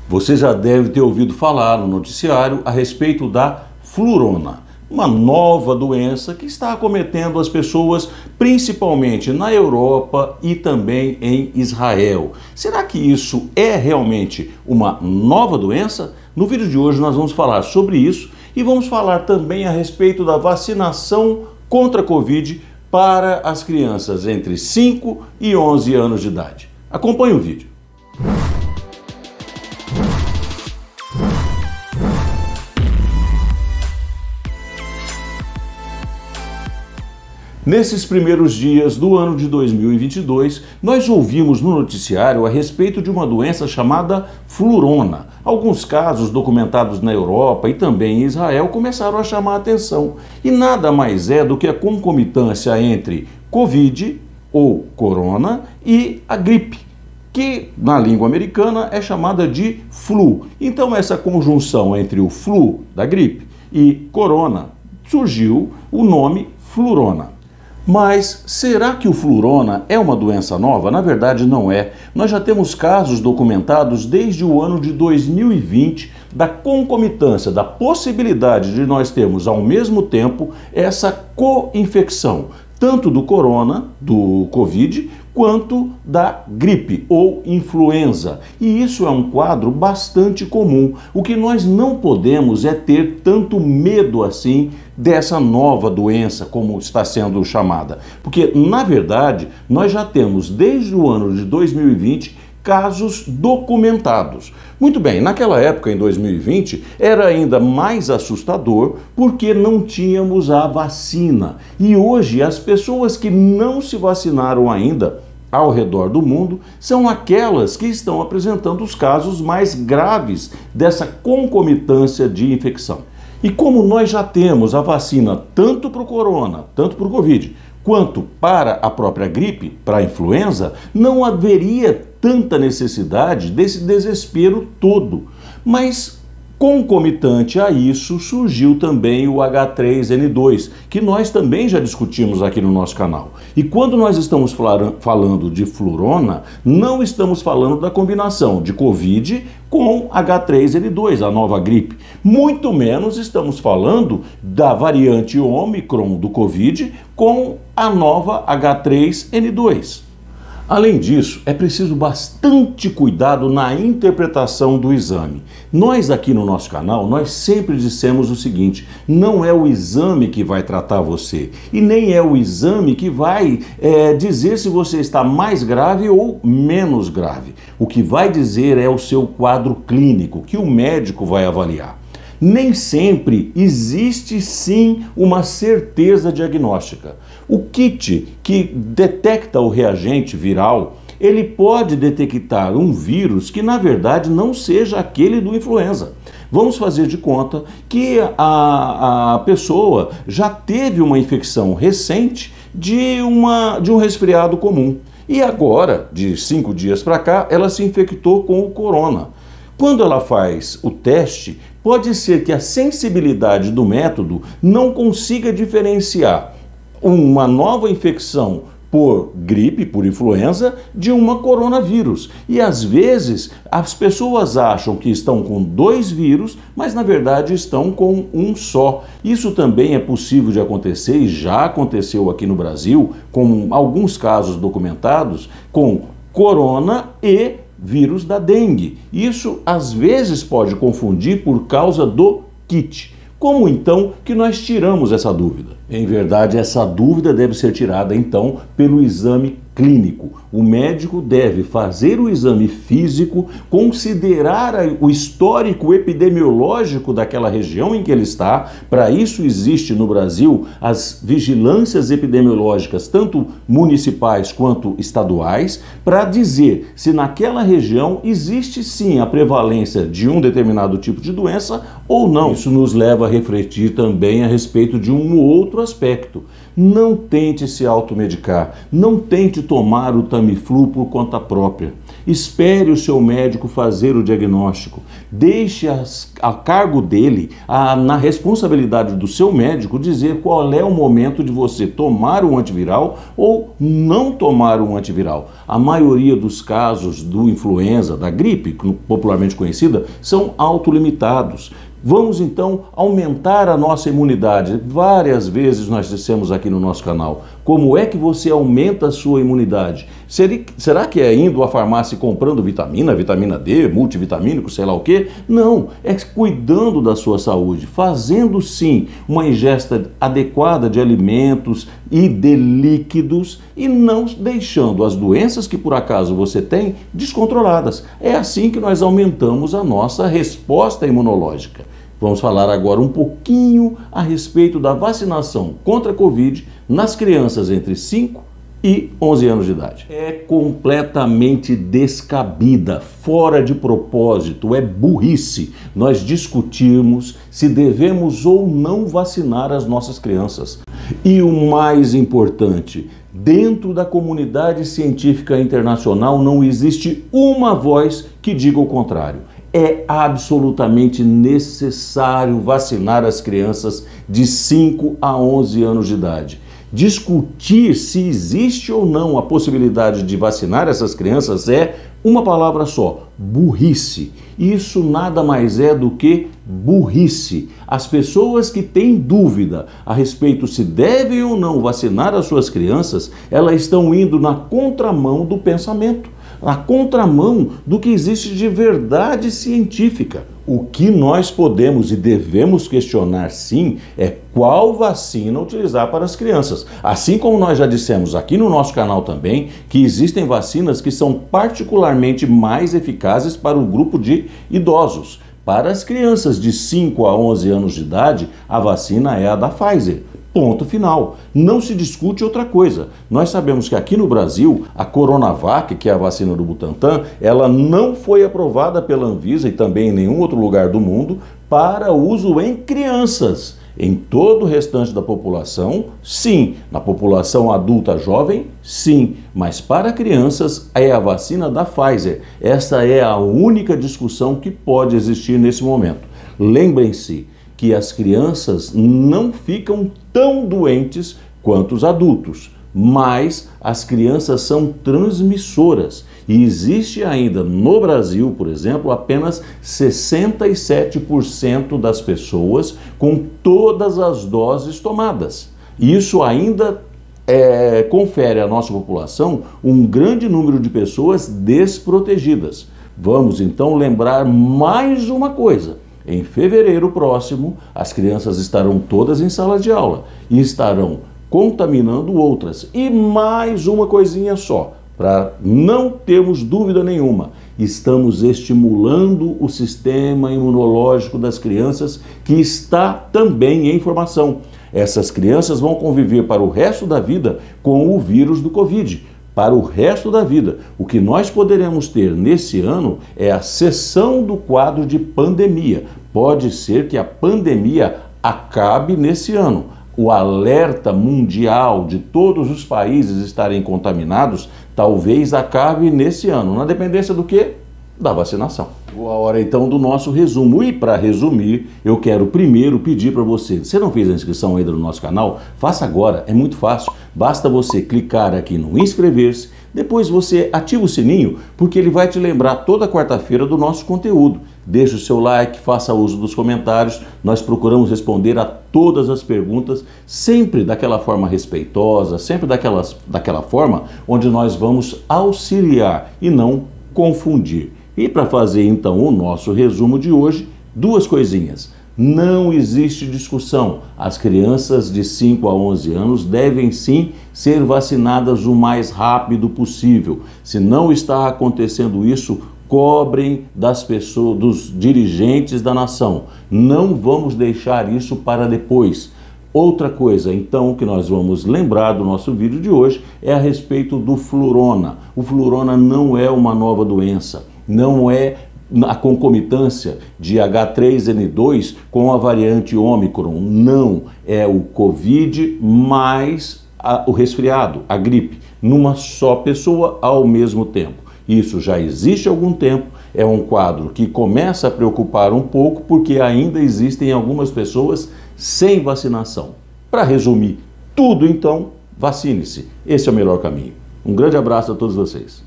Você já deve ter ouvido falar no noticiário a respeito da flurona, uma nova doença que está acometendo as pessoas principalmente na Europa e também em Israel. Será que isso é realmente uma nova doença? No vídeo de hoje nós vamos falar sobre isso e vamos falar também a respeito da vacinação contra a Covid para as crianças entre 5 e 11 anos de idade. Acompanhe o vídeo. Nesses primeiros dias do ano de 2022, nós ouvimos no noticiário a respeito de uma doença chamada flurona. Alguns casos documentados na Europa e também em Israel começaram a chamar a atenção. E nada mais é do que a concomitância entre Covid, ou corona, e a gripe, que na língua americana é chamada de flu. Então essa conjunção entre o flu da gripe e corona surgiu o nome flurona. Mas será que o flurona é uma doença nova? Na verdade não é. Nós já temos casos documentados desde o ano de 2020 da concomitância, da possibilidade de nós termos ao mesmo tempo essa co-infecção, tanto do corona, do Covid, quanto da gripe ou influenza. E isso é um quadro bastante comum. O que nós não podemos é ter tanto medo assim dessa nova doença, como está sendo chamada. Porque, na verdade, nós já temos desde o ano de 2020 casos documentados. Muito bem, naquela época, em 2020, era ainda mais assustador porque não tínhamos a vacina. E hoje, as pessoas que não se vacinaram ainda ao redor do mundo são aquelas que estão apresentando os casos mais graves dessa concomitância de infecção. E como nós já temos a vacina tanto para o corona, tanto para o Covid, quanto para a própria gripe, para a influenza, não haveria tanta necessidade desse desespero todo. Mas, concomitante a isso, surgiu também o H3N2, que nós também já discutimos aqui no nosso canal. E quando nós estamos falando de flurona, não estamos falando da combinação de Covid com H3N2, a nova gripe. Muito menos estamos falando da variante Ômicron do Covid com a nova H3N2. Além disso, é preciso bastante cuidado na interpretação do exame. Nós aqui no nosso canal, nós sempre dissemos o seguinte: não é o exame que vai tratar você e nem é o exame que vai dizer se você está mais grave ou menos grave. O que vai dizer é o seu quadro clínico, que o médico vai avaliar. Nem sempre existe sim uma certeza diagnóstica. O kit que detecta o reagente viral, ele pode detectar um vírus que na verdade não seja aquele do influenza. Vamos fazer de conta que a pessoa já teve uma infecção recente de um resfriado comum. E agora, de 5 dias para cá, ela se infectou com o corona. Quando ela faz o teste, pode ser que a sensibilidade do método não consiga diferenciar uma nova infecção por gripe, por influenza, de uma coronavírus. E às vezes as pessoas acham que estão com 2 vírus, mas na verdade estão com um só. Isso também é possível de acontecer e já aconteceu aqui no Brasil, com alguns casos documentados, com corona e vírus da dengue. Isso às vezes pode confundir por causa do kit. Como então que nós tiramos essa dúvida? Em verdade, essa dúvida deve ser tirada então pelo exame clínico. O médico deve fazer o exame físico, considerar o histórico epidemiológico daquela região em que ele está. Para isso existe no Brasil as vigilâncias epidemiológicas, tanto municipais quanto estaduais, para dizer se naquela região existe sim a prevalência de um determinado tipo de doença ou não. Isso nos leva a refletir também a respeito de um outro aspecto. Não tente se automedicar, não tente tomar o Tamiflu por conta própria. Espere o seu médico fazer o diagnóstico. Deixe a cargo dele, na responsabilidade do seu médico, dizer qual é o momento de você tomar um antiviral ou não tomar um antiviral. A maioria dos casos do influenza, da gripe, popularmente conhecida, são autolimitados. Vamos então aumentar a nossa imunidade. Várias vezes nós dissemos aqui no nosso canal, como é que você aumenta a sua imunidade? Será que é indo à farmácia e comprando vitamina D, multivitamínico, sei lá o quê? Não, é cuidando da sua saúde, fazendo sim uma ingesta adequada de alimentos e de líquidos e não deixando as doenças que por acaso você tem descontroladas. É assim que nós aumentamos a nossa resposta imunológica. Vamos falar agora um pouquinho a respeito da vacinação contra a Covid nas crianças entre 5 e 11 anos de idade. É completamente descabida, fora de propósito, é burrice nós discutirmos se devemos ou não vacinar as nossas crianças. E o mais importante, dentro da comunidade científica internacional não existe uma voz que diga o contrário. É absolutamente necessário vacinar as crianças de 5 a 11 anos de idade. Discutir se existe ou não a possibilidade de vacinar essas crianças é uma palavra só: burrice. Isso nada mais é do que burrice. As pessoas que têm dúvida a respeito se devem ou não vacinar as suas crianças, elas estão indo na contramão do pensamento, na contramão do que existe de verdade científica. O que nós podemos e devemos questionar sim é qual vacina utilizar para as crianças. Assim como nós já dissemos aqui no nosso canal também, que existem vacinas que são particularmente mais eficazes para o grupo de idosos. Para as crianças de 5 a 11 anos de idade, a vacina é a da Pfizer. Ponto final. Não se discute outra coisa. Nós sabemos que aqui no Brasil, a Coronavac, que é a vacina do Butantan, ela não foi aprovada pela Anvisa e também em nenhum outro lugar do mundo para uso em crianças. Em todo o restante da população, sim. Na população adulta jovem, sim. Mas para crianças é a vacina da Pfizer. Essa é a única discussão que pode existir nesse momento. Lembrem-se que as crianças não ficam tão doentes quanto os adultos, mas as crianças são transmissoras e existe ainda no Brasil, por exemplo, apenas 67% das pessoas com todas as doses tomadas. Isso ainda confere à nossa população um grande número de pessoas desprotegidas. Vamos então lembrar mais uma coisa. Em fevereiro próximo, as crianças estarão todas em sala de aula e estarão contaminando outras. E mais uma coisinha só, para não termos dúvida nenhuma, estamos estimulando o sistema imunológico das crianças, que está também em formação. Essas crianças vão conviver para o resto da vida com o vírus do Covid. Para o resto da vida. O que nós poderemos ter nesse ano é a cessão do quadro de pandemia. Pode ser que a pandemia acabe nesse ano. O alerta mundial de todos os países estarem contaminados talvez acabe nesse ano. Na dependência do quê? Da vacinação. A hora então do nosso resumo. E para resumir, eu quero primeiro pedir para você, se não fez a inscrição ainda no nosso canal, faça agora, é muito fácil. Basta você clicar aqui no inscrever-se, depois você ativa o sininho, porque ele vai te lembrar toda quarta-feira do nosso conteúdo. Deixe o seu like, faça uso dos comentários, nós procuramos responder a todas as perguntas, sempre daquela forma respeitosa, sempre daquela forma onde nós vamos auxiliar e não confundir. E para fazer então o nosso resumo de hoje, duas coisinhas. Não existe discussão. As crianças de 5 a 11 anos devem sim ser vacinadas o mais rápido possível. Se não está acontecendo isso, cobrem das pessoas, dos dirigentes da nação. Não vamos deixar isso para depois. Outra coisa, então, que nós vamos lembrar do nosso vídeo de hoje é a respeito do Flurona. O Flurona não é uma nova doença, não é a concomitância de H3N2 com a variante Ômicron. Não, é o Covid mais o resfriado, a gripe, numa só pessoa ao mesmo tempo. Isso já existe há algum tempo, é um quadro que começa a preocupar um pouco porque ainda existem algumas pessoas sem vacinação. Para resumir tudo então, vacine-se. Esse é o melhor caminho. Um grande abraço a todos vocês.